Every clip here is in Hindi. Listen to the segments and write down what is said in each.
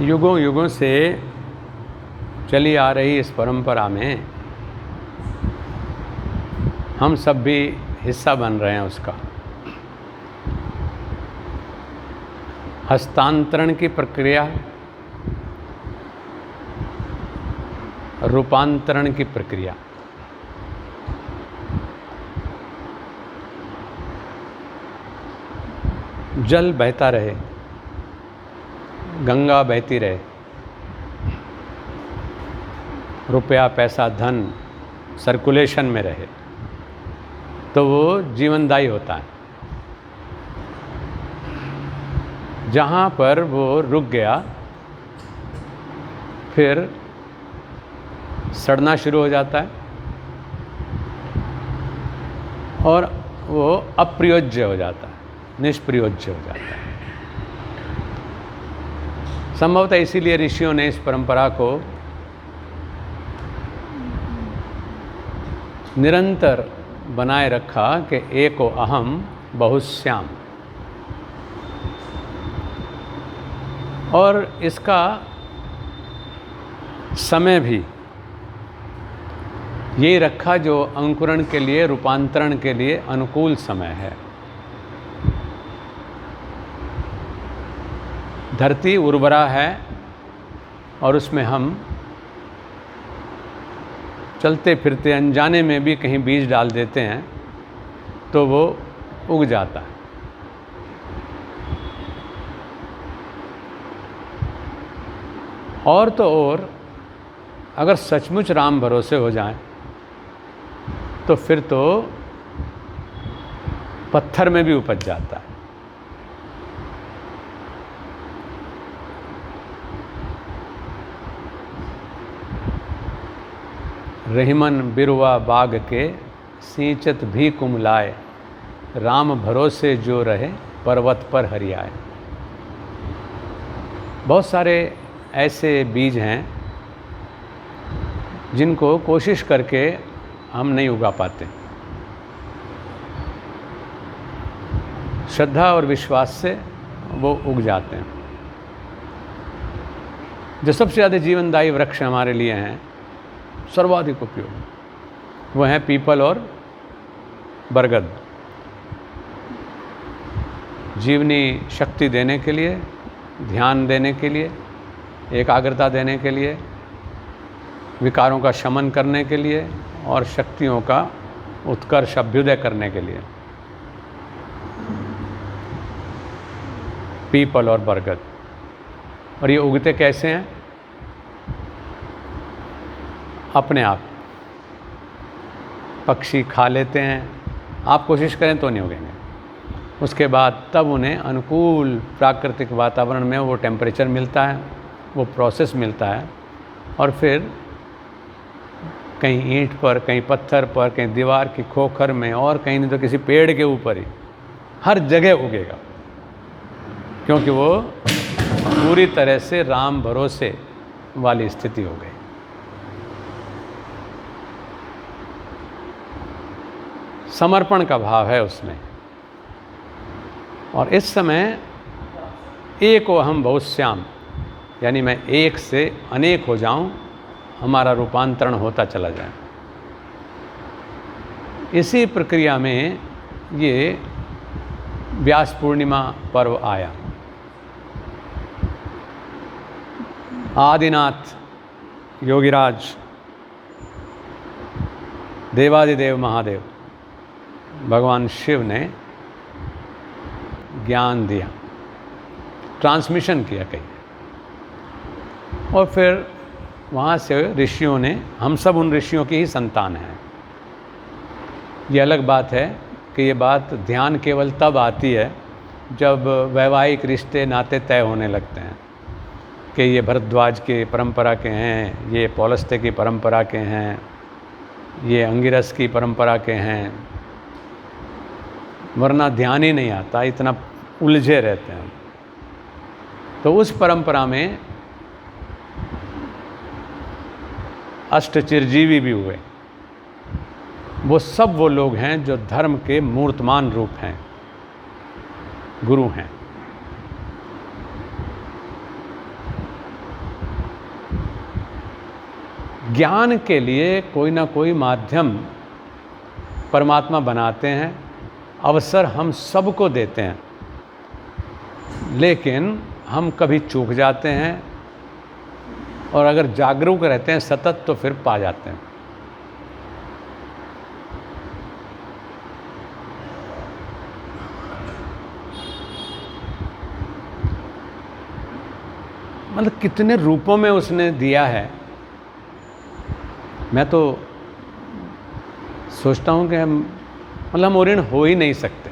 युगों युगों से चली आ रही इस परंपरा में हम सब भी हिस्सा बन रहे हैं उसका। हस्तांतरण की प्रक्रिया, रूपांतरण की प्रक्रिया। जल बहता रहे, गंगा बहती रहे, रुपया पैसा धन सर्कुलेशन में रहे तो वो जीवनदायी होता है। जहाँ पर वो रुक गया फिर सड़ना शुरू हो जाता है और वो अप्रयोज्य हो जाता है, निष्प्रयोज्य हो जाता है। संभवतः इसीलिए ऋषियों ने इस परंपरा को निरंतर बनाए रखा कि एको अहम बहुश्याम। और इसका समय भी ये रखा जो अंकुरण के लिए, रूपांतरण के लिए अनुकूल समय है। धरती उर्वरा है और उसमें हम चलते फिरते अनजाने में भी कहीं बीज डाल देते हैं तो वो उग जाता है। और तो और अगर सचमुच राम भरोसे हो जाएं तो फिर तो पत्थर में भी उपज जाता है। रहीमन बिरुवा बाग के सींचत भी कुमलाए, राम भरोसे जो रहे पर्वत पर हरियाए। बहुत सारे ऐसे बीज हैं जिनको कोशिश करके हम नहीं उगा पाते। श्रद्धा और विश्वास से वो उग जाते हैं। जो सबसे ज़्यादा जीवनदायी वृक्ष हमारे लिए हैं, सर्वाधिक उपयोग, वो हैं पीपल और बरगद। जीवनी शक्ति देने के लिए, ध्यान देने के लिए, एकाग्रता देने के लिए, विकारों का शमन करने के लिए और शक्तियों का उत्कर्ष अभ्युदय करने के लिए। पीपल और बरगद। और ये उगते कैसे हैं? अपने आप पक्षी खा लेते हैं, आप कोशिश करें तो नहीं उगेंगे। उसके बाद तब उन्हें अनुकूल प्राकृतिक वातावरण में वो टेम्परेचर मिलता है, वो प्रोसेस मिलता है और फिर कहीं ईंट पर, कहीं पत्थर पर, कहीं दीवार की खोखर में और कहीं नहीं तो किसी पेड़ के ऊपर ही, हर जगह उगेगा। क्योंकि वो पूरी तरह से राम भरोसे वाली स्थिति हो गई। समर्पण का भाव है उसमें। और इस समय एको अहम बहुश्याम, यानी मैं एक से अनेक हो जाऊं, हमारा रूपांतरण होता चला जाए। इसी प्रक्रिया में ये व्यास पूर्णिमा पर्व आया। आदिनाथ योगीराज देवादिदेव महादेव भगवान शिव ने ज्ञान दिया, ट्रांसमिशन किया कहीं, और फिर वहाँ से ऋषियों ने, हम सब उन ऋषियों की ही संतान हैं। ये अलग बात है कि ये बात ध्यान केवल तब आती है जब वैवाहिक रिश्ते नाते तय होने लगते हैं कि ये भरद्वाज के परंपरा के हैं, ये पौलस्त्य की परंपरा के हैं, ये अंगिरस की परंपरा के हैं। वरना ध्यान ही नहीं आता, इतना उलझे रहते हैं। तो उस परंपरा में अष्ट चिरजीवी भी हुए। वो सब वो लोग हैं जो धर्म के मूर्तमान रूप हैं, गुरु हैं। ज्ञान के लिए कोई ना कोई माध्यम परमात्मा बनाते हैं, अवसर हम सबको देते हैं, लेकिन हम कभी चूक जाते हैं और अगर जागरूक रहते हैं सतत तो फिर पा जाते हैं। मतलब कितने रूपों में उसने दिया है। मैं तो सोचता हूँ कि हम ऋण हो ही नहीं सकते।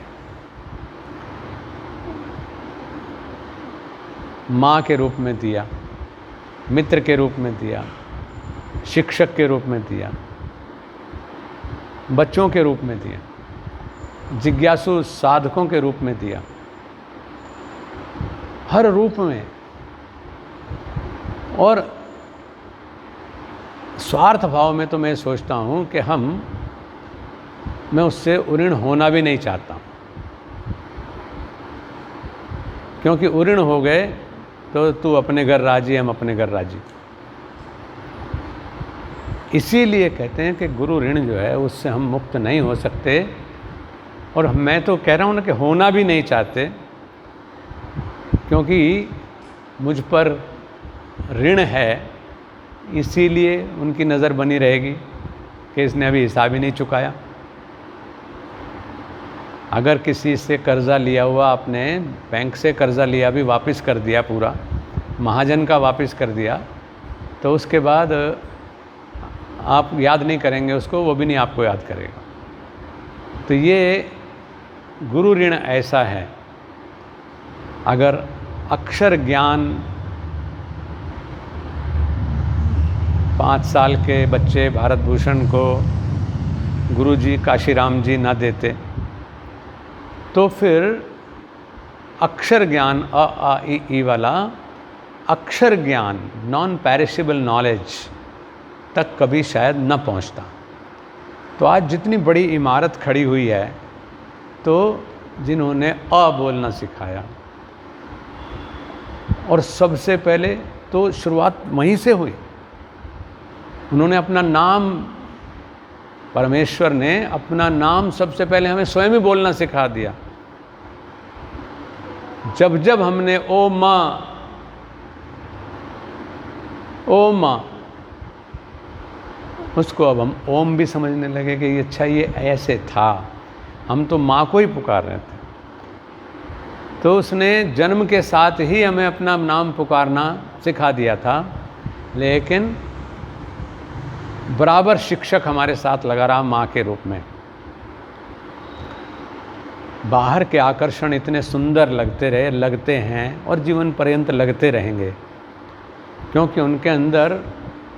माँ के रूप में दिया, मित्र के रूप में दिया, शिक्षक के रूप में दिया, बच्चों के रूप में दिया, जिज्ञासु साधकों के रूप में दिया, हर रूप में। और स्वार्थ भाव में तो मैं सोचता हूँ कि मैं उससे ऋण होना भी नहीं चाहता, क्योंकि ऋण हो गए तो तू अपने घर राजी, हम अपने घर राजी। इसीलिए कहते हैं कि गुरु ऋण जो है उससे हम मुक्त नहीं हो सकते। और मैं तो कह रहा हूँ ना कि होना भी नहीं चाहते, क्योंकि मुझ पर ऋण है, इसीलिए उनकी नज़र बनी रहेगी कि इसने अभी हिसाब ही नहीं चुकाया। अगर किसी से कर्ज़ा लिया हुआ, आपने बैंक से कर्ज़ा लिया भी वापस कर दिया, पूरा महाजन का वापस कर दिया, तो उसके बाद आप याद नहीं करेंगे उसको, वो भी नहीं आपको याद करेगा। तो ये गुरु ऋण ऐसा है। अगर अक्षर ज्ञान 5 साल के बच्चे भारत भूषण को गुरुजी काशीराम जी ना देते, तो फिर अक्षर ज्ञान अ आ इ ई वाला अक्षर ज्ञान, नॉन पैरिशेबल नॉलेज तक कभी शायद न पहुंचता। तो आज जितनी बड़ी इमारत खड़ी हुई है, तो जिन्होंने अ बोलना सिखाया, और सबसे पहले तो शुरुआत वहीं से हुई। उन्होंने अपना नाम, परमेश्वर ने अपना नाम सबसे पहले हमें स्वयं ही बोलना सिखा दिया। जब जब हमने ओ माँ, ओ माँ, उसको अब हम ओम भी समझने लगे कि अच्छा ये ऐसे था। हम तो माँ को ही पुकार रहे थे। तो उसने जन्म के साथ ही हमें अपना नाम पुकारना सिखा दिया था, लेकिन बराबर शिक्षक हमारे साथ लगा रहा माँ के रूप में। बाहर के आकर्षण इतने सुंदर लगते हैं और जीवन पर्यंत लगते रहेंगे, क्योंकि उनके अंदर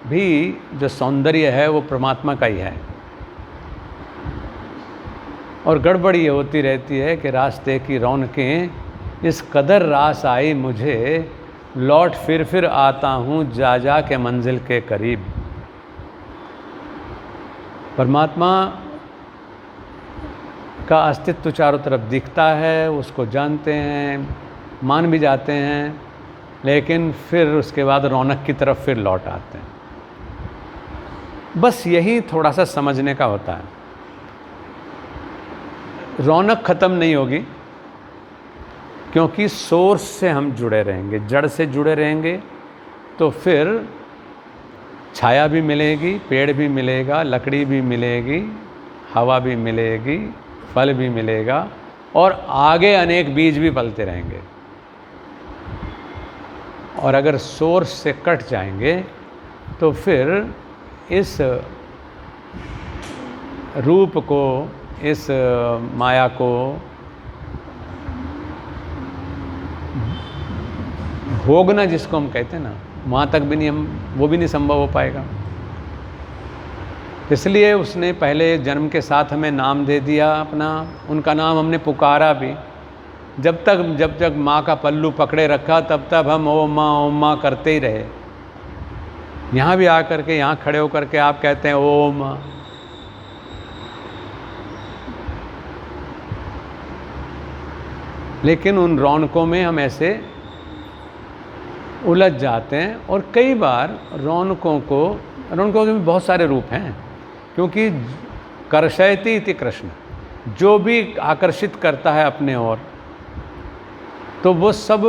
भी जो सौंदर्य है वो परमात्मा का ही है। और गड़बड़ी ये होती रहती है कि रास्ते की रौनकें इस कदर रास आई मुझे, लौट फिर आता हूँ जा जा के मंजिल के करीब। परमात्मा का अस्तित्व चारों तरफ दिखता है, उसको जानते हैं, मान भी जाते हैं, लेकिन फिर उसके बाद रौनक की तरफ फिर लौट आते हैं। बस यही थोड़ा सा समझने का होता है। रौनक ख़त्म नहीं होगी, क्योंकि सोर्स से हम जुड़े रहेंगे, जड़ से जुड़े रहेंगे, तो फिर छाया भी मिलेगी, पेड़ भी मिलेगा, लकड़ी भी मिलेगी, हवा भी मिलेगी, फल भी मिलेगा, और आगे अनेक बीज भी पलते रहेंगे। और अगर सोर्स से कट जाएंगे तो फिर इस रूप को, इस माया को भोगना, जिसको हम कहते हैं ना, वहाँ तक भी नहीं, वो भी नहीं संभव हो पाएगा। इसलिए उसने पहले जन्म के साथ हमें नाम दे दिया अपना, उनका नाम हमने पुकारा भी। जब तक माँ का पल्लू पकड़े रखा, तब तक हम ओ माँ करते ही रहे। यहाँ भी आकर के, यहाँ खड़े होकर के आप कहते हैं ओ माँ। लेकिन उन रौनकों में हम ऐसे उलझ जाते हैं, और कई बार रौनकों को और उनको भी बहुत सारे रूप हैं, क्योंकि कर्षयति इति कृष्ण, जो भी आकर्षित करता है अपने ओर, तो वो सब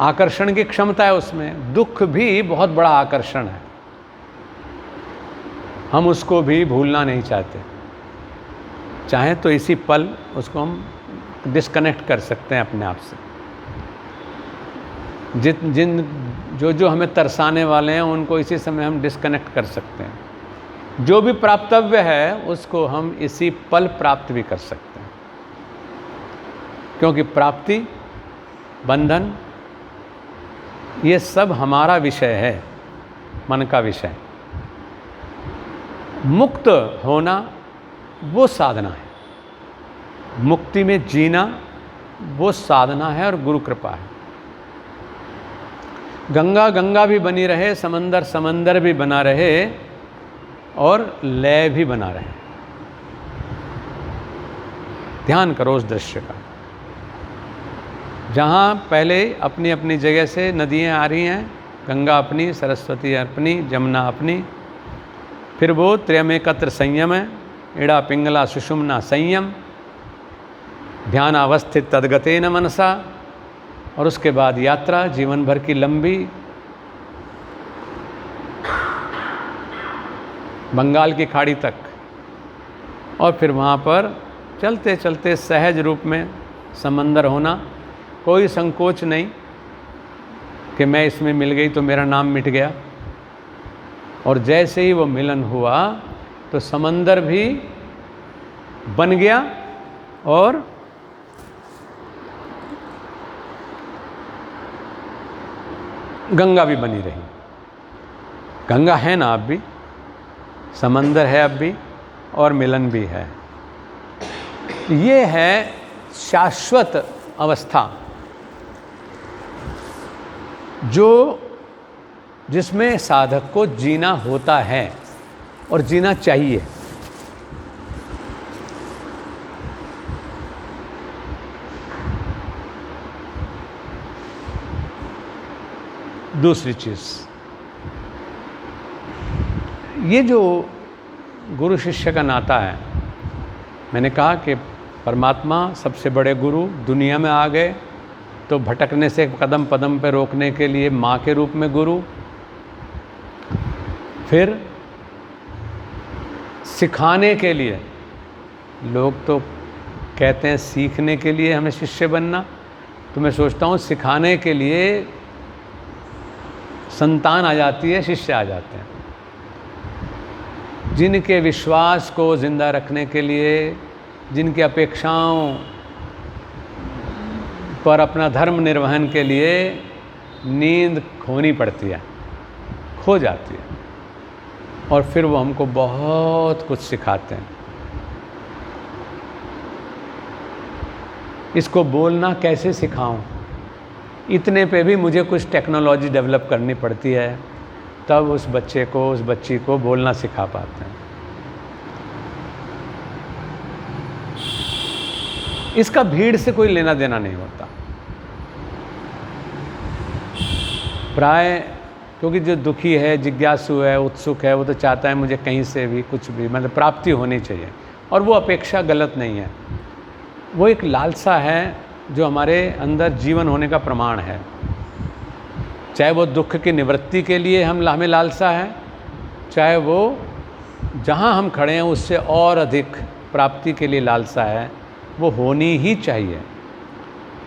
आकर्षण की क्षमता है उसमें। दुख भी बहुत बड़ा आकर्षण है, हम उसको भी भूलना नहीं चाहते। चाहे तो इसी पल उसको हम डिस्कनेक्ट कर सकते हैं अपने आप से। जिन जो हमें तरसाने वाले हैं उनको इसी समय हम डिस्कनेक्ट कर सकते हैं। जो भी प्राप्तव्य है उसको हम इसी पल प्राप्त भी कर सकते हैं, क्योंकि प्राप्ति, बंधन, ये सब हमारा विषय है, मन का विषय। मुक्त होना वो साधना है, मुक्ति में जीना वो साधना है और गुरु कृपा है। गंगा गंगा भी बनी रहे, समंदर समंदर भी बना रहे और लय भी बना रहे। ध्यान करो उस दृश्य का, जहाँ पहले अपनी अपनी जगह से नदियाँ आ रही हैं, गंगा अपनी, सरस्वती अपनी, जमुना अपनी, फिर वो त्रयमेकत्र संयम है, इड़ा पिंगला सुषुम्ना संयम, ध्यान अवस्थित तद्गतेन मनसा, और उसके बाद यात्रा जीवन भर की लंबी, बंगाल की खाड़ी तक, और फिर वहाँ पर चलते चलते सहज रूप में समंदर होना, कोई संकोच नहीं कि मैं इसमें मिल गई तो मेरा नाम मिट गया। और जैसे ही वो मिलन हुआ तो समंदर भी बन गया और गंगा भी बनी रही। गंगा है ना अब भी, समंदर है अब भी, और मिलन भी है। ये है शाश्वत अवस्था, जिसमें साधक को जीना होता है और जीना चाहिए। दूसरी चीज़, ये जो गुरु शिष्य का नाता है, मैंने कहा कि परमात्मा सबसे बड़े गुरु दुनिया में आ गए तो भटकने से कदम कदम पे रोकने के लिए माँ के रूप में गुरु, फिर सिखाने के लिए, लोग तो कहते हैं सीखने के लिए हमें शिष्य बनना, तो मैं सोचता हूँ सिखाने के लिए संतान आ जाती है, शिष्य आ जाते हैं। जिनके विश्वास को ज़िंदा रखने के लिए, जिनकी अपेक्षाओं पर अपना धर्म निर्वहन के लिए नींद खोनी पड़ती है, खो जाती है, और फिर वो हमको बहुत कुछ सिखाते हैं। इसको बोलना कैसे सिखाऊं, इतने पे भी मुझे कुछ टेक्नोलॉजी डेवलप करनी पड़ती है, तब उस बच्चे को, उस बच्ची को बोलना सिखा पाते हैं। इसका भीड़ से कोई लेना देना नहीं होता। प्राय क्योंकि जो दुखी है, जिज्ञासु है, उत्सुक है, वो तो चाहता है मुझे कहीं से भी कुछ भी मतलब प्राप्ति होनी चाहिए, और वो अपेक्षा गलत नहीं है, वो एक लालसा है जो हमारे अंदर जीवन होने का प्रमाण है। चाहे वो दुख की निवृत्ति के लिए हमें लालसा है, चाहे वो जहाँ हम खड़े हैं उससे और अधिक प्राप्ति के लिए लालसा है, वो होनी ही चाहिए,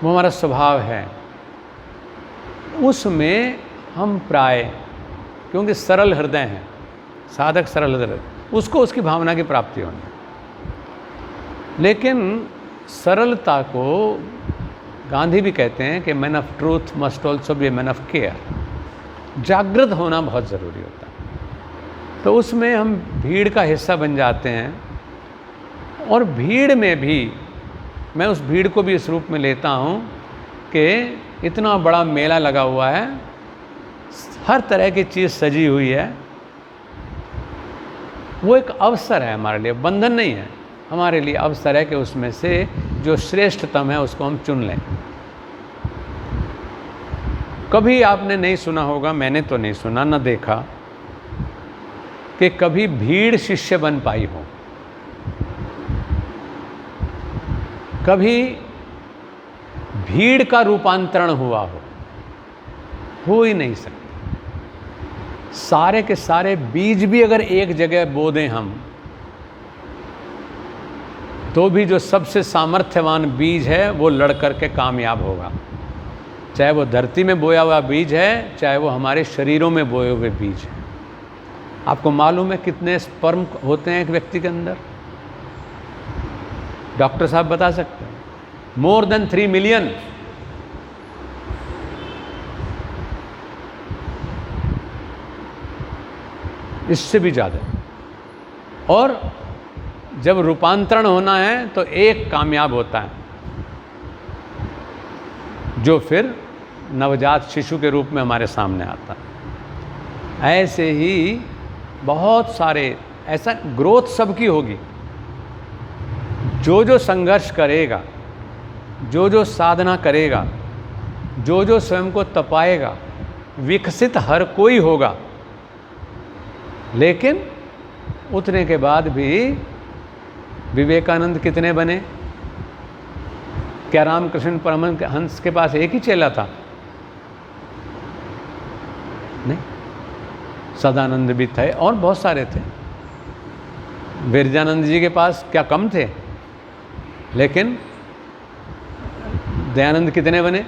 वो हमारा स्वभाव है। उसमें हम प्राय, क्योंकि सरल हृदय हैं, साधक सरल हृदय, उसको उसकी भावना की प्राप्ति होनी। लेकिन सरलता को गांधी भी कहते हैं कि man of truth must also be a man of care. जागृत होना बहुत ज़रूरी होता है। तो उसमें हम भीड़ का हिस्सा बन जाते हैं, और भीड़ में भी मैं उस भीड़ को भी इस रूप में लेता हूँ कि इतना बड़ा मेला लगा हुआ है, हर तरह की चीज़ सजी हुई है, वो एक अवसर है हमारे लिए, बंधन नहीं है, हमारे लिए अवसर है कि उसमें से जो श्रेष्ठतम है उसको हम चुन लें। कभी आपने नहीं सुना होगा, मैंने तो नहीं सुना न देखा कि कभी भीड़ शिष्य बन पाई हो, कभी भीड़ का रूपांतरण हुआ हो ही नहीं सकता। सारे के सारे बीज भी अगर एक जगह बो दें हम, तो भी जो सबसे सामर्थ्यवान बीज है वो लड़ करके कामयाब होगा। चाहे वो धरती में बोया हुआ बीज है, चाहे वो हमारे शरीरों में बोए हुए बीज है। आपको मालूम है कितने स्पर्म होते हैं एक व्यक्ति के अंदर? डॉक्टर साहब बता सकते हैं। More than 3 million. इससे भी ज़्यादा। और जब रूपांतरण होना है तो एक कामयाब होता है, जो फिर नवजात शिशु के रूप में हमारे सामने आता है। ऐसे ही बहुत सारे, ऐसा ग्रोथ सबकी होगी। जो जो संघर्ष करेगा, जो जो साधना करेगा, जो जो स्वयं को तपाएगा, विकसित हर कोई होगा। लेकिन उतने के बाद भी विवेकानंद कितने बने? क्या रामकृष्ण परमहंस के पास एक ही चेला था? नहीं, सदानंद भी थे और बहुत सारे थे। विरजानंद जी के पास क्या कम थे? लेकिन दयानंद कितने बने?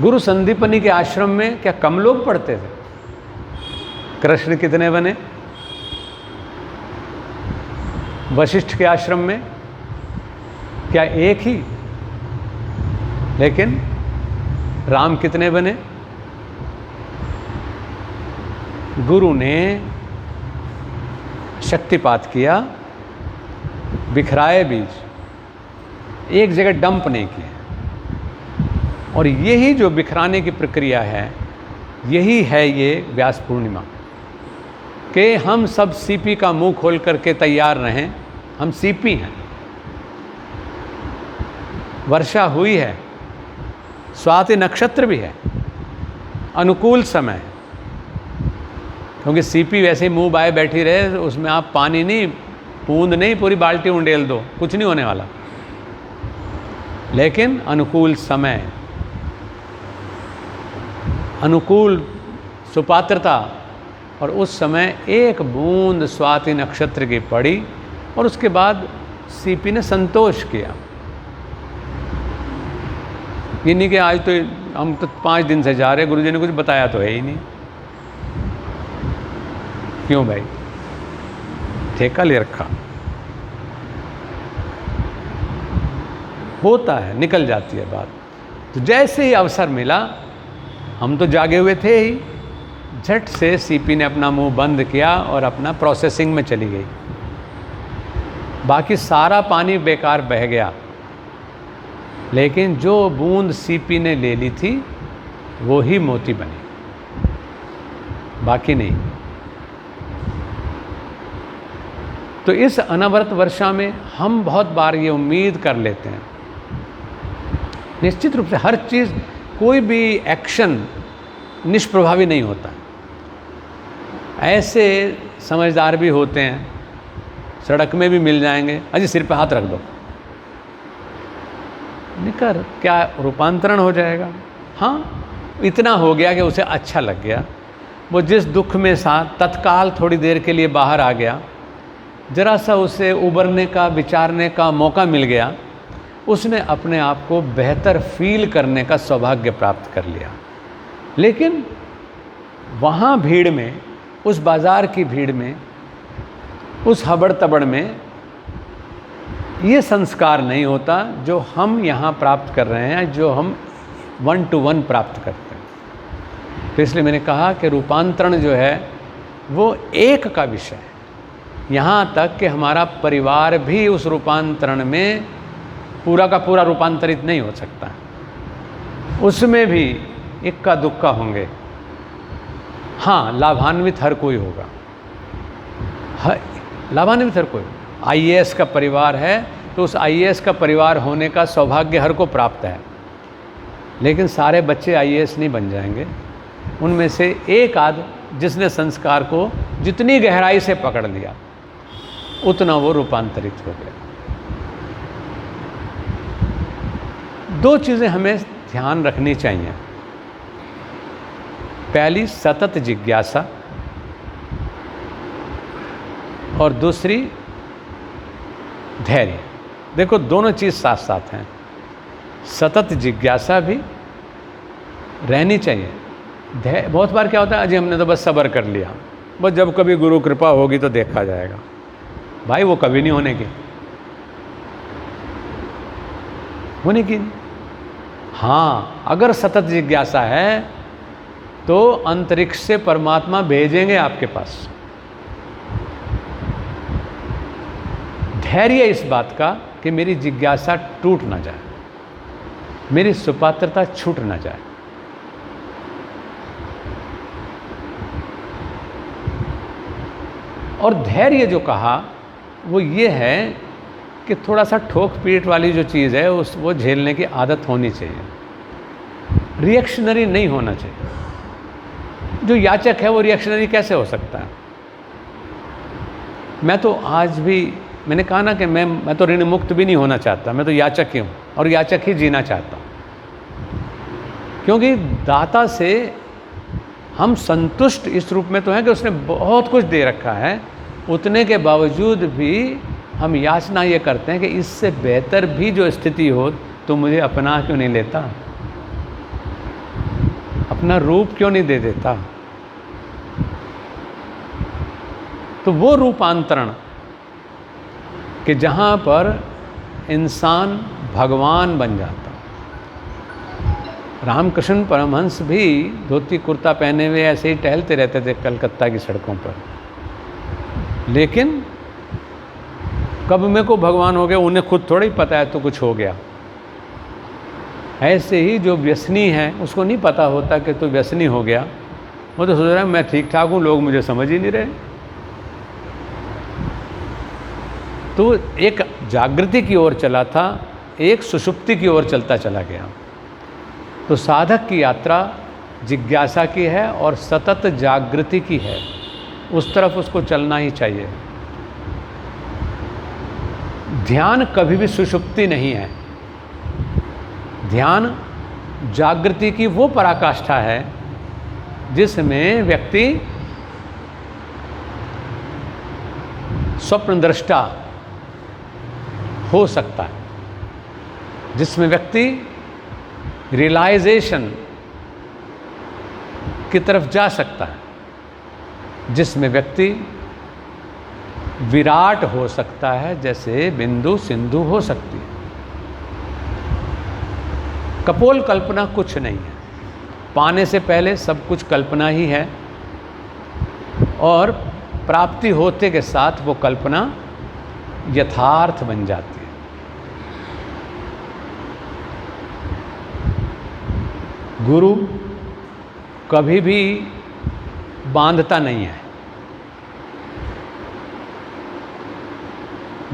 गुरु संदीपनी के आश्रम में क्या कम लोग पढ़ते थे? कृष्ण कितने बने? वशिष्ठ के आश्रम में क्या एक ही? लेकिन राम कितने बने? गुरु ने शक्तिपात किया, बिखराए बीज, एक जगह डंप नहीं किए। और यही जो बिखराने की प्रक्रिया है, यही है ये व्यास पूर्णिमा, कि हम सब सीपी का मुंह खोल करके तैयार रहें। हम सीपी हैं। वर्षा हुई है, स्वाति नक्षत्र भी है, अनुकूल समय है। क्योंकि सीपी वैसे ही मुंह बाए बैठी रहे, उसमें आप पानी नहीं, बूंद नहीं, पूरी बाल्टी उंडेल दो, कुछ नहीं होने वाला। लेकिन अनुकूल समय, अनुकूल सुपात्रता, और उस समय एक बूंद स्वाति नक्षत्र की पड़ी और उसके बाद सीपी ने संतोष किया। ये नहीं कि आज तो हम तो 5 दिन से जा रहे, गुरुजी ने कुछ बताया तो है ही नहीं। क्यों भाई? ठेका ले रखा। होता है, निकल जाती है बात। तो जैसे ही अवसर मिला, हम तो जागे हुए थे ही, झट से सीपी ने अपना मुंह बंद किया और अपना प्रोसेसिंग में चली गई। बाकी सारा पानी बेकार बह गया, लेकिन जो बूंद सीपी ने ले ली थी वो ही मोती बनी, बाकी नहीं। तो इस अनवरत वर्षा में हम बहुत बार ये उम्मीद कर लेते हैं, निश्चित रूप से हर चीज़, कोई भी एक्शन निष्प्रभावी नहीं होता। ऐसे समझदार भी होते हैं, सड़क में भी मिल जाएंगे, अजी सिर पे हाथ रख दो, निकर क्या रूपांतरण हो जाएगा। हाँ, इतना हो गया कि उसे अच्छा लग गया। वो जिस दुख में था तत्काल थोड़ी देर के लिए बाहर आ गया, जरा सा उसे उबरने का, विचारने का मौका मिल गया, उसने अपने आप को बेहतर फील करने का सौभाग्य प्राप्त कर लिया। लेकिन वहाँ भीड़ में, उस बाज़ार की भीड़ में, उस हबड़ तबड़ में ये संस्कार नहीं होता जो हम यहाँ प्राप्त कर रहे हैं, जो हम 1 to 1 प्राप्त करते हैं। तो इसलिए मैंने कहा कि रूपांतरण जो है वो एक का विषय है। यहाँ तक कि हमारा परिवार भी उस रूपांतरण में पूरा का पूरा रूपांतरित नहीं हो सकता, उसमें भी इक्का दुक्का होंगे। हाँ, लाभान्वित हर कोई होगा, लाभान्वित हर कोई। IAS का परिवार है, तो उस आईएएस का परिवार होने का सौभाग्य हर को प्राप्त है। लेकिन सारे बच्चे आईएएस नहीं बन जाएंगे। उनमें से एक आध जिसने संस्कार को जितनी गहराई से पकड़ लिया उतना वो रूपांतरित हो गया। दो चीज़ें हमें ध्यान रखनी चाहिए। पहली सतत जिज्ञासा और दूसरी धैर्य। देखो दोनों चीज़ साथ साथ हैं। सतत जिज्ञासा भी रहनी चाहिए। बहुत बार क्या होता है, अजय हमने तो बस सब्र कर लिया, बस जब कभी गुरु कृपा होगी तो देखा जाएगा। भाई वो कभी नहीं होने की। हाँ, अगर सतत जिज्ञासा है तो अंतरिक्ष से परमात्मा भेजेंगे आपके पास। धैर्य इस बात का कि मेरी जिज्ञासा टूट ना जाए, मेरी सुपात्रता छूट ना जाए। और धैर्य जो कहा वो ये है कि थोड़ा सा ठोक पीट वाली जो चीज़ है वो झेलने की आदत होनी चाहिए। रिएक्शनरी नहीं होना चाहिए। जो याचक है वो रिएक्शनरी कैसे हो सकता है? मैं तो आज भी, मैंने कहा ना कि मैं तो ऋण मुक्त भी नहीं होना चाहता, मैं तो याचक ही हूँ और याचक ही जीना चाहता हूँ। क्योंकि दाता से हम संतुष्ट इस रूप में तो हैं कि उसने बहुत कुछ दे रखा है, उतने के बावजूद भी हम याचना ये करते हैं कि इससे बेहतर भी जो स्थिति हो तो मुझे अपना क्यों नहीं लेता, अपना रूप क्यों नहीं दे देता। तो वो रूपांतरण कि जहाँ पर इंसान भगवान बन जाता। रामकृष्ण परमहंस भी धोती कुर्ता पहने हुए ऐसे ही टहलते रहते थे कलकत्ता की सड़कों पर, लेकिन कब में को भगवान हो गया उन्हें खुद थोड़ा ही पता है, तो कुछ हो गया। ऐसे ही जो व्यसनी है उसको नहीं पता होता कि तो व्यसनी हो गया, वो तो सोच रहा है मैं ठीक ठाक हूँ, लोग मुझे समझ ही नहीं रहे। तो एक जागृति की ओर चला था, एक सुषुप्ति की ओर चलता चला गया। तो साधक की यात्रा जिज्ञासा की है और सतत जागृति की है, उस तरफ उसको चलना ही चाहिए। ध्यान कभी भी सुषुप्ति नहीं है। ध्यान जागृति की वो पराकाष्ठा है जिसमें व्यक्ति स्वप्न दृष्टा हो सकता है, जिसमें व्यक्ति रियलाइजेशन की तरफ जा सकता है, जिसमें व्यक्ति विराट हो सकता है, जैसे बिंदु सिंधु हो सकती है। कपोल कल्पना कुछ नहीं है, पाने से पहले सब कुछ कल्पना ही है और प्राप्ति होते के साथ वो कल्पना यथार्थ बन जाती है। गुरु कभी भी बांधता नहीं है,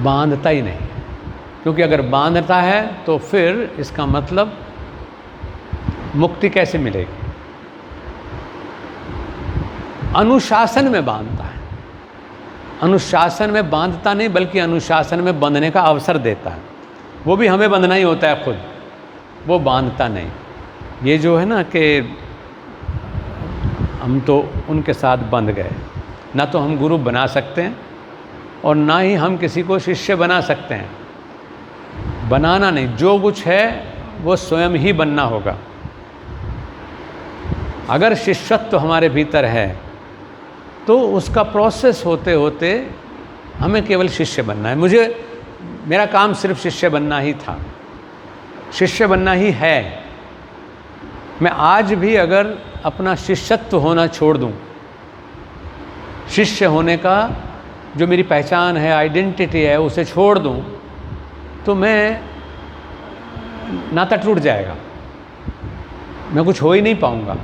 बांधता ही नहीं, क्योंकि अगर बांधता है तो फिर इसका मतलब मुक्ति कैसे मिलेगी। अनुशासन में बांधता है, अनुशासन में बांधता नहीं बल्कि अनुशासन में बंधने का अवसर देता है। वो भी हमें बंधना ही होता है खुद, वो बांधता नहीं। ये जो है ना कि हम तो उनके साथ बंध गए, ना तो हम गुरु बना सकते हैं और ना ही हम किसी को शिष्य बना सकते हैं। बनाना नहीं, जो कुछ है वो स्वयं ही बनना होगा। अगर शिष्यत्व हमारे भीतर है तो उसका प्रोसेस होते होते हमें केवल शिष्य बनना है। मेरा काम सिर्फ शिष्य बनना ही था, शिष्य बनना ही है। मैं आज भी अगर अपना शिष्यत्व होना छोड़ दूं, शिष्य होने का जो मेरी पहचान है, आइडेंटिटी है, उसे छोड़ दूं, तो मैं नाता टूट जाएगा, मैं कुछ हो ही नहीं पाऊंगा।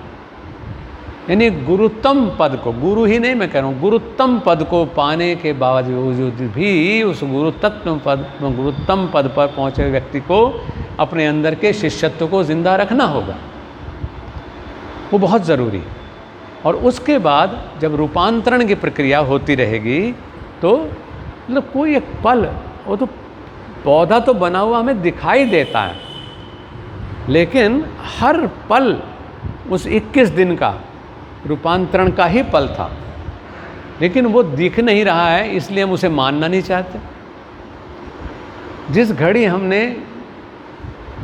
यानी गुरुत्तम पद को, गुरु ही नहीं मैं कह रहा हूँ, गुरुत्तम पद को पाने के बावजूद भी उस गुरुत्तम पद पर पहुँचे हुए व्यक्ति को अपने अंदर के शिष्यत्व को जिंदा रखना होगा, वो बहुत ज़रूरी है। और उसके बाद जब रूपांतरण की प्रक्रिया होती रहेगी तो मतलब कोई एक पल, वो तो पौधा तो बना हुआ हमें दिखाई देता है, लेकिन हर पल उस 21 दिन का रूपांतरण का ही पल था, लेकिन वो दिख नहीं रहा है, इसलिए हम उसे मानना नहीं चाहते। जिस घड़ी हमने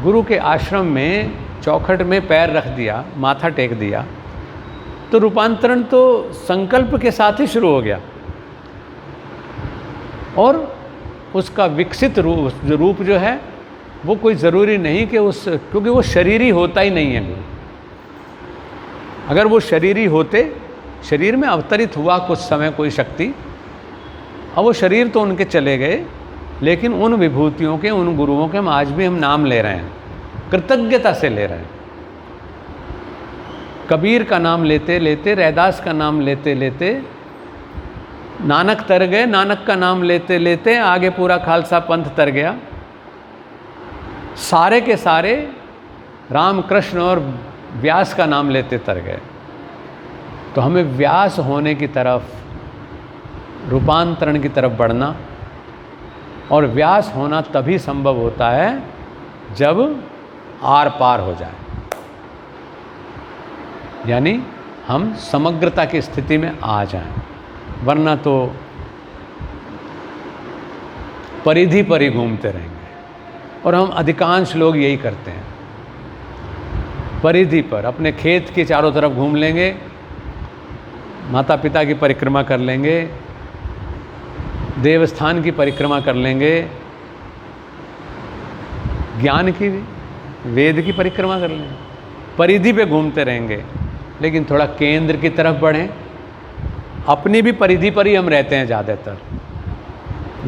गुरु के आश्रम में चौखट में पैर रख दिया, माथा टेक दिया, तो रूपांतरण तो संकल्प के साथ ही शुरू हो गया, और उसका विकसित रूप जो है वो कोई ज़रूरी नहीं कि क्योंकि वो शरीरी होता ही नहीं है गुरु। अगर वो शरीरी होते, शरीर में अवतरित हुआ कुछ समय कोई शक्ति, अब वो शरीर तो उनके चले गए, लेकिन उन विभूतियों के, उन गुरुओं के आज भी हम नाम ले रहे हैं, कृतज्ञता से ले रहे हैं। कबीर का नाम लेते लेते, रैदास का नाम लेते लेते नानक तर गए, नानक का नाम लेते लेते आगे पूरा खालसा पंथ तर गया। सारे के सारे रामकृष्ण और व्यास का नाम लेते तर गए। तो हमें व्यास होने की तरफ, रूपांतरण की तरफ बढ़ना, और व्यास होना तभी संभव होता है जब आर पार हो जाए, यानी हम समग्रता की स्थिति में आ जाएं, वरना तो परिधि पर ही घूमते रहेंगे। और हम अधिकांश लोग यही करते हैं, परिधि पर अपने खेत के चारों तरफ घूम लेंगे, माता पिता की परिक्रमा कर लेंगे, देवस्थान की परिक्रमा कर लेंगे, ज्ञान की भी, वेद की परिक्रमा कर लेंगे, परिधि पे घूमते रहेंगे। लेकिन थोड़ा केंद्र की तरफ बढ़ें, अपनी भी परिधि पर ही हम रहते हैं ज़्यादातर।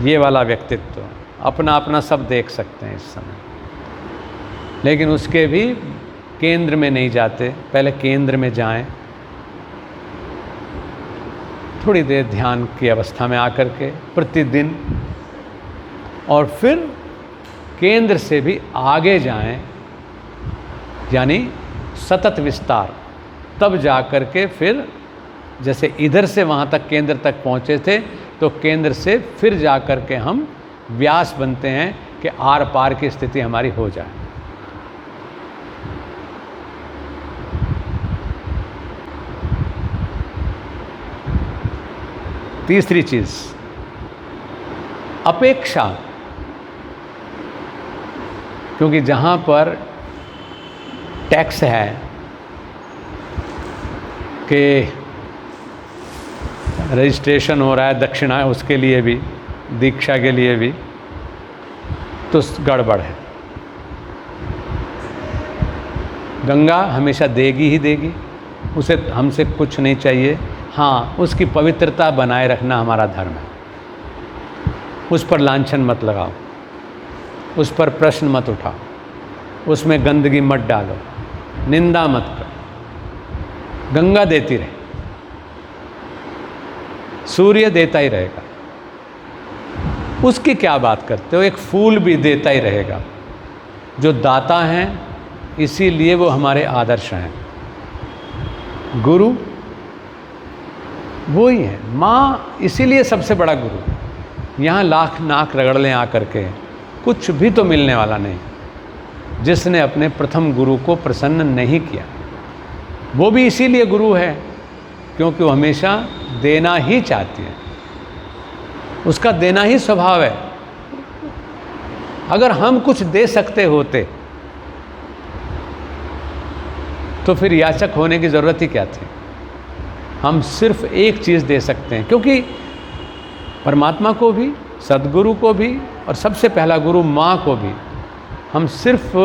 ये वाला व्यक्तित्व अपना अपना सब देख सकते हैं इस समय, लेकिन उसके भी केंद्र में नहीं जाते। पहले केंद्र में जाएं, थोड़ी देर ध्यान की अवस्था में आकर के प्रतिदिन, और फिर केंद्र से भी आगे जाएं, यानी सतत विस्तार। तब जा कर के फिर जैसे इधर से वहाँ तक केंद्र तक पहुँचे थे, तो केंद्र से फिर जा कर के हम व्यास बनते हैं कि आर पार की स्थिति हमारी हो जाए। तीसरी चीज़, अपेक्षा। क्योंकि जहाँ पर टैक्स है कि रजिस्ट्रेशन हो रहा है दक्षिणा, उसके लिए भी, दीक्षा के लिए भी, तो गड़बड़ है। गंगा हमेशा देगी ही देगी, उसे हमसे कुछ नहीं चाहिए। हाँ, उसकी पवित्रता बनाए रखना हमारा धर्म है। उस पर लांछन मत लगाओ, उस पर प्रश्न मत उठाओ, उसमें गंदगी मत डालो, निंदा मत करो। गंगा देती रहे, सूर्य देता ही रहेगा, उसकी क्या बात करते हो। एक फूल भी देता ही रहेगा। जो दाता हैं, इसीलिए वो हमारे आदर्श हैं। गुरु वो ही है, माँ इसीलिए सबसे बड़ा गुरु। यहाँ लाख नाक रगड़ लें आकर के, कुछ भी तो मिलने वाला नहीं। जिसने अपने प्रथम गुरु को प्रसन्न नहीं किया, वो भी इसीलिए गुरु है क्योंकि वो हमेशा देना ही चाहती है, उसका देना ही स्वभाव है। अगर हम कुछ दे सकते होते तो फिर याचक होने की ज़रूरत ही क्या थी। हम सिर्फ एक चीज़ दे सकते हैं, क्योंकि परमात्मा को भी, सद्गुरु को भी, और सबसे पहला गुरु माँ को भी हम सिर्फ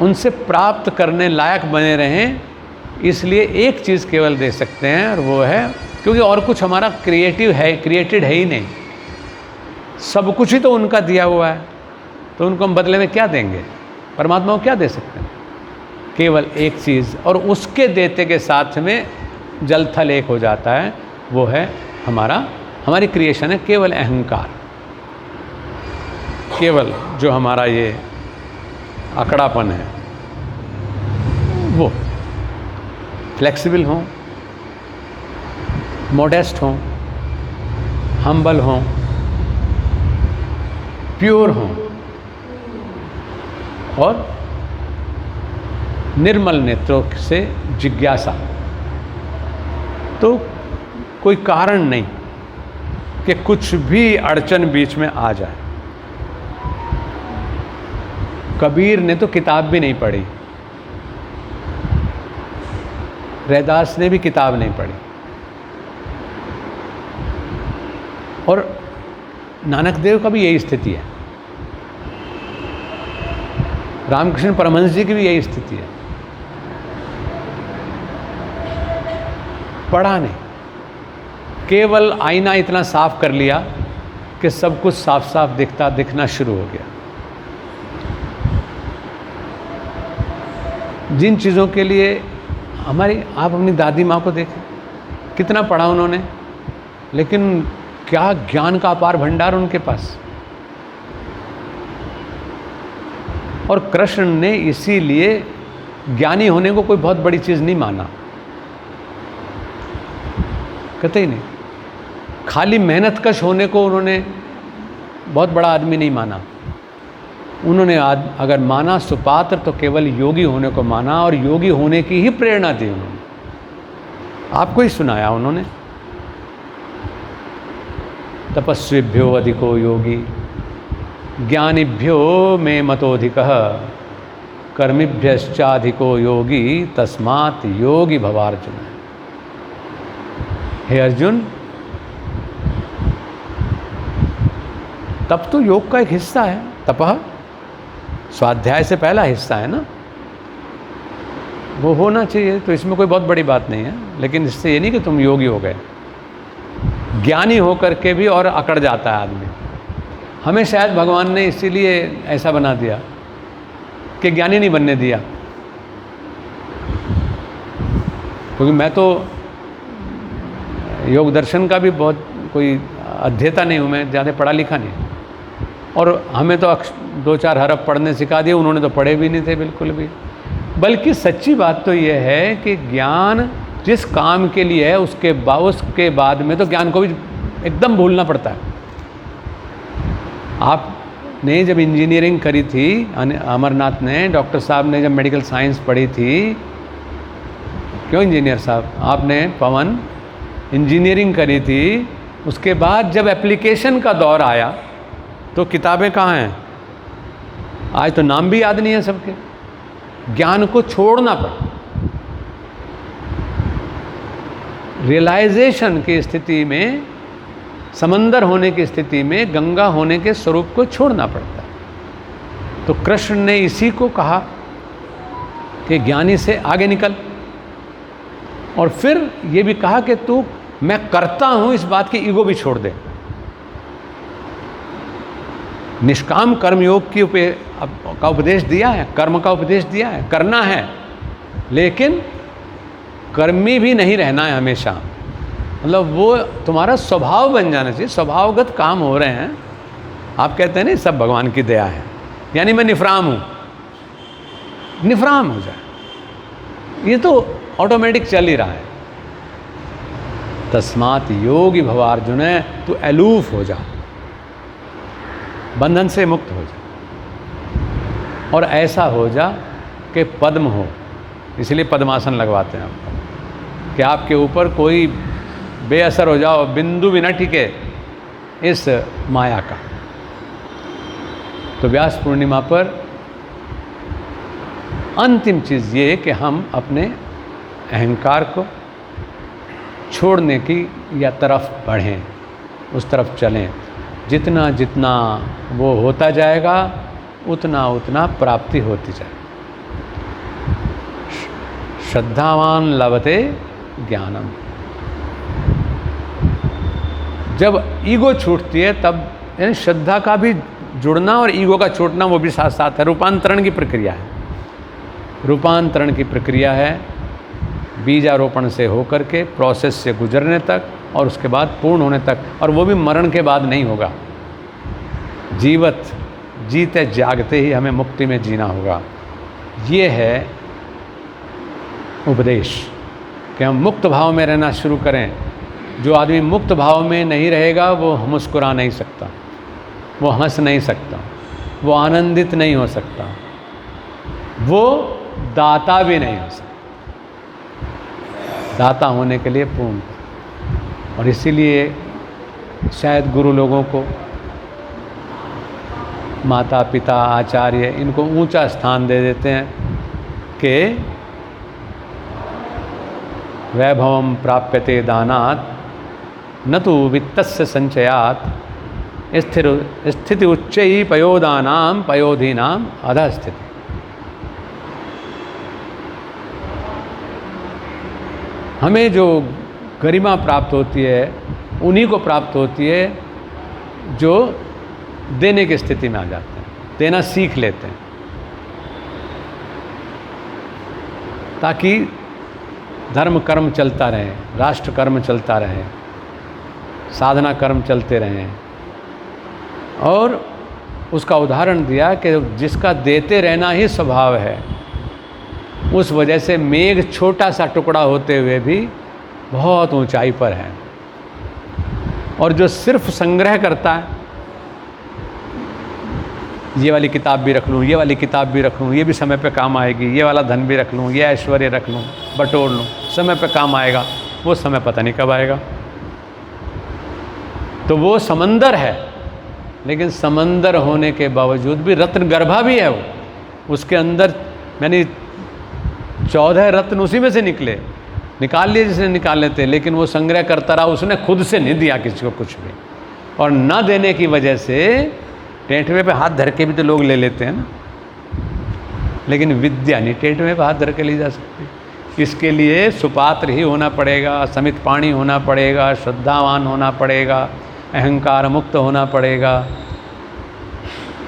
उनसे प्राप्त करने लायक बने रहें, इसलिए एक चीज़ केवल दे सकते हैं, और वो है, क्योंकि और कुछ हमारा क्रिएटेड है ही नहीं। सब कुछ ही तो उनका दिया हुआ है, तो उनको हम बदले में क्या देंगे। परमात्मा को क्या दे सकते हैं। केवल एक चीज़, और उसके देते के साथ में जल थल एक हो जाता है, वो है हमारी क्रिएशन है केवल अहंकार। केवल जो हमारा ये अकड़ापन है वो फ्लेक्सिबल हों, मॉडेस्ट हों, हम्बल हों, प्योर हों और निर्मल नेत्रों से जिज्ञासा। तो कोई कारण नहीं कि कुछ भी अड़चन बीच में आ जाए। कबीर ने तो किताब भी नहीं पढ़ी, रैदास ने भी किताब नहीं पढ़ी, और नानक देव का भी यही स्थिति है, रामकृष्ण परमहंस जी की भी यही स्थिति है। पढ़ा नहीं, केवल आईना इतना साफ कर लिया कि सब कुछ साफ साफ दिखना शुरू हो गया। जिन चीज़ों के लिए आप अपनी दादी माँ को देखें, कितना पढ़ा उन्होंने, लेकिन क्या ज्ञान का अपार भंडार उनके पास। और कृष्ण ने इसीलिए ज्ञानी होने को कोई बहुत बड़ी चीज़ नहीं माना, कहते ही नहीं। खाली मेहनतकश होने को उन्होंने बहुत बड़ा आदमी नहीं माना। उन्होंने अगर माना सुपात्र तो केवल योगी होने को माना, और योगी होने की ही प्रेरणा दी उन्होंने। आपको ही सुनाया उन्होंने, तपस्विभ्यो अधिको योगी ज्ञानिभ्यो में मतोधिकः कर्मिभ्यश्चाधिको योगी तस्मात् योगी भवार्जुन। हे अर्जुन, तप तो योग का एक हिस्सा है। तपः स्वाध्याय से पहला हिस्सा है ना, वो होना चाहिए, तो इसमें कोई बहुत बड़ी बात नहीं है। लेकिन इससे ये नहीं कि तुम योगी हो गए। ज्ञानी हो करके भी और अकड़ जाता है आदमी। हमें शायद भगवान ने इसीलिए ऐसा बना दिया कि ज्ञानी नहीं बनने दिया, क्योंकि मैं तो योग दर्शन का भी बहुत कोई अध्येता नहीं हूँ, मैं ज़्यादा पढ़ा लिखा नहीं। और हमें तो 2-4 हरफ पढ़ने सिखा दिए, उन्होंने तो पढ़े भी नहीं थे बिल्कुल भी। बल्कि सच्ची बात तो ये है कि ज्ञान जिस काम के लिए है उसके बाद में तो ज्ञान को भी एकदम भूलना पड़ता है। आपने जब इंजीनियरिंग करी थी, अमरनाथ ने, डॉक्टर साहब ने जब मेडिकल साइंस पढ़ी थी, क्यों इंजीनियर साहब, आपने पवन इंजीनियरिंग करी थी, उसके बाद जब एप्लीकेशन का दौर आया तो किताबें कहाँ हैं? आज तो नाम भी याद नहीं है सबके। ज्ञान को छोड़ना पड़ा। रियलाइजेशन की स्थिति में, समंदर होने की स्थिति में गंगा होने के स्वरूप को छोड़ना पड़ता है। तो कृष्ण ने इसी को कहा कि ज्ञानी से आगे निकल, और फिर ये भी कहा कि तू मैं करता हूं इस बात की ईगो भी छोड़ दे। निष्काम कर्मयोग का उपदेश दिया है, कर्म का उपदेश दिया है, करना है, लेकिन कर्मी भी नहीं रहना है हमेशा। मतलब वो तुम्हारा स्वभाव बन जाना चाहिए। स्वभावगत काम हो रहे हैं, आप कहते हैं ना सब भगवान की दया है, यानी मैं निफराम हूँ, निफराम हो जाए, ये तो ऑटोमेटिक चल ही रहा है। तस्मात् योगी भवार्जुन, तू अलूफ हो जा, बंधन से मुक्त हो जा, और ऐसा हो जा कि पद्म हो। इसलिए पद्मासन लगवाते हैं आपको, कि आपके ऊपर कोई बेअसर हो जाओ, बिंदु भी न टिके इस माया का। तो व्यास पूर्णिमा पर अंतिम चीज़ ये कि हम अपने अहंकार को छोड़ने की या तरफ बढ़ें, उस तरफ चलें। जितना जितना वो होता जाएगा उतना उतना प्राप्ति होती जाए। श्रद्धावान लभते ज्ञानम। जब ईगो छूटती है तब, यानी श्रद्धा का भी जुड़ना और ईगो का छूटना वो भी साथ साथ है, रूपांतरण की प्रक्रिया है। रूपांतरण की प्रक्रिया है, बीजारोपण से होकर के प्रोसेस से गुजरने तक और उसके बाद पूर्ण होने तक, और वो भी मरण के बाद नहीं होगा। जीते जागते ही हमें मुक्ति में जीना होगा। ये है उपदेश कि हम मुक्त भाव में रहना शुरू करें। जो आदमी मुक्त भाव में नहीं रहेगा वो मुस्कुरा नहीं सकता, वो हंस नहीं सकता, वो आनंदित नहीं हो सकता, वो दाता भी नहीं हो सकता। दाता होने के लिए पूर्ण, और इसीलिए शायद गुरु लोगों को, माता पिता आचार्य, इनको ऊंचा स्थान दे देते हैं कि वैभवम प्राप्यते दानात् न तो वित्तस्य संचयात् स्थिति उच्चैः पयोदानां पयोधीनां अधः स्थिति। हमें जो गरिमा प्राप्त होती है उन्हीं को प्राप्त होती है जो देने की स्थिति में आ जाते हैं, देना सीख लेते हैं, ताकि धर्म कर्म चलता रहे, राष्ट्र कर्म चलता रहे, साधना कर्म चलते रहें। और उसका उदाहरण दिया कि जिसका देते रहना ही स्वभाव है, उस वजह से मेघ छोटा सा टुकड़ा होते हुए भी बहुत ऊंचाई पर है। और जो सिर्फ संग्रह करता है, ये वाली किताब भी रख लूँ, ये वाली किताब भी रख लूँ, ये भी समय पे काम आएगी, ये वाला धन भी रख लूँ, ये ऐश्वर्य रख लूँ, बटोर लूँ, समय पे काम आएगा, वो समय पता नहीं कब आएगा। तो वो समंदर है, लेकिन समंदर होने के बावजूद भी रत्न गर्भा भी है वो। उसके अंदर यानी 14 रत्न उसी में से निकाल लिए जिसने निकाल लेते, लेकिन वो संग्रह करता रहा, उसने खुद से नहीं दिया किसी को कुछ भी। और न देने की वजह से टेंटवे पे हाथ धर के भी तो लोग ले लेते हैं ना, लेकिन विद्या नहीं टेंटवे पे हाथ धर के ली जा सकती। इसके लिए सुपात्र ही होना पड़ेगा, समित पाणी होना पड़ेगा, श्रद्धावान होना पड़ेगा, अहंकार मुक्त होना पड़ेगा।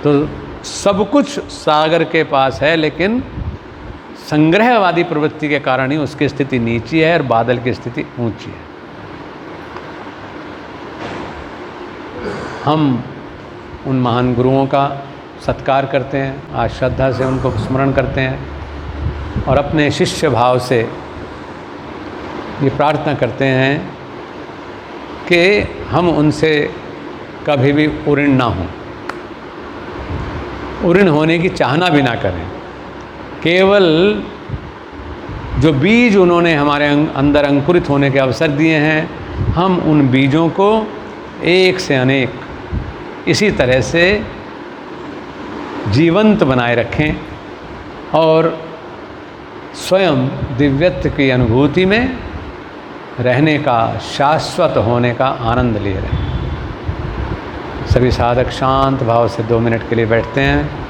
तो सब कुछ सागर के पास है, लेकिन संग्रहवादी प्रवृत्ति के कारण ही उसकी स्थिति नीची है और बादल की स्थिति ऊंची है। हम उन महान गुरुओं का सत्कार करते हैं, आज श्रद्धा से उनको स्मरण करते हैं और अपने शिष्य भाव से ये प्रार्थना करते हैं कि हम उनसे कभी भी उऋण ना हों, उऋण होने की चाहना भी ना करें। केवल जो बीज उन्होंने हमारे अंदर अंकुरित होने के अवसर दिए हैं, हम उन बीजों को एक से अनेक इसी तरह से जीवंत बनाए रखें और स्वयं दिव्यत्व की अनुभूति में रहने का, शाश्वत होने का आनंद लिए रहें। सभी साधक शांत भाव से 2 मिनट के लिए बैठते हैं।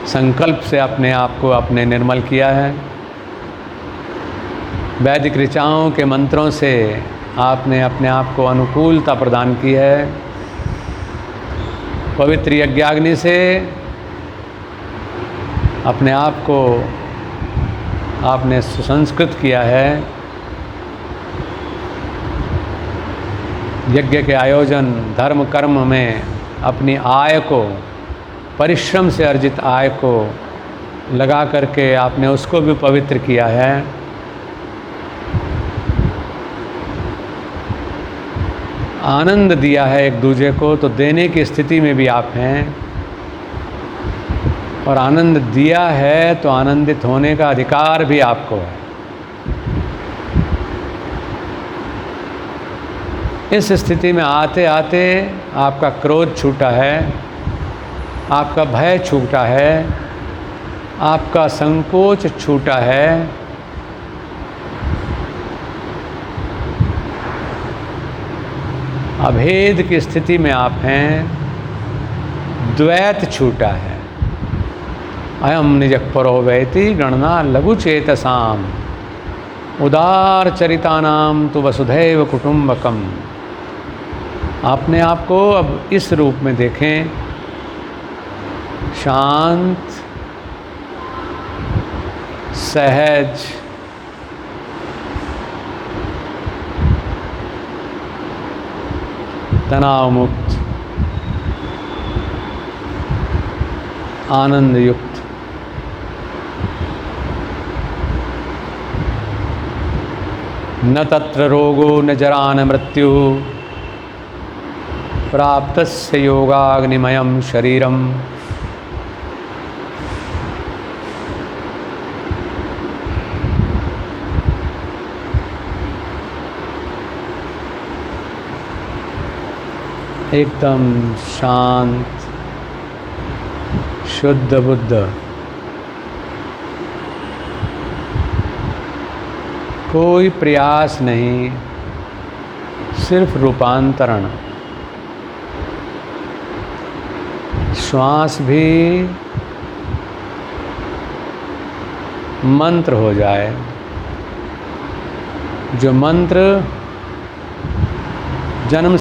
संकल्प से अपने आप को आपने निर्मल किया है। वैदिक ऋचाओं के मंत्रों से आपने अपने आप को अनुकूलता प्रदान की है। पवित्र यज्ञाग्नि से अपने आप को आपने सुसंस्कृत किया है। यज्ञ के आयोजन, धर्म कर्म में अपनी आय को, परिश्रम से अर्जित आय को लगा करके आपने उसको भी पवित्र किया है। आनंद दिया है एक दूसरे को, तो देने की स्थिति में भी आप हैं। और आनंद दिया है तो आनंदित होने का अधिकार भी आपको है। इस स्थिति में आते आते आपका क्रोध छूटा है, आपका भय छूटा है, आपका संकोच छूटा है। अभेद की स्थिति में आप हैं, द्वैत छूटा है। अयम निजपरो वैति गणना लघु चेतसाम उदार चरितानाम तो वसुधैव कुटुंबकम। आपने आपको अब इस रूप में देखें शांत, सहज, तनाव मुक्त, आनंद युक्त, न तत्र रोगो न जरा न मृत्यु, प्राप्तस्य योगाग्निमयं शरीरम। एकदम शांत, शुद्ध बुद्ध, कोई प्रयास नहीं, सिर्फ रूपांतरण। श्वास भी मंत्र हो जाए, जो मंत्र जन्म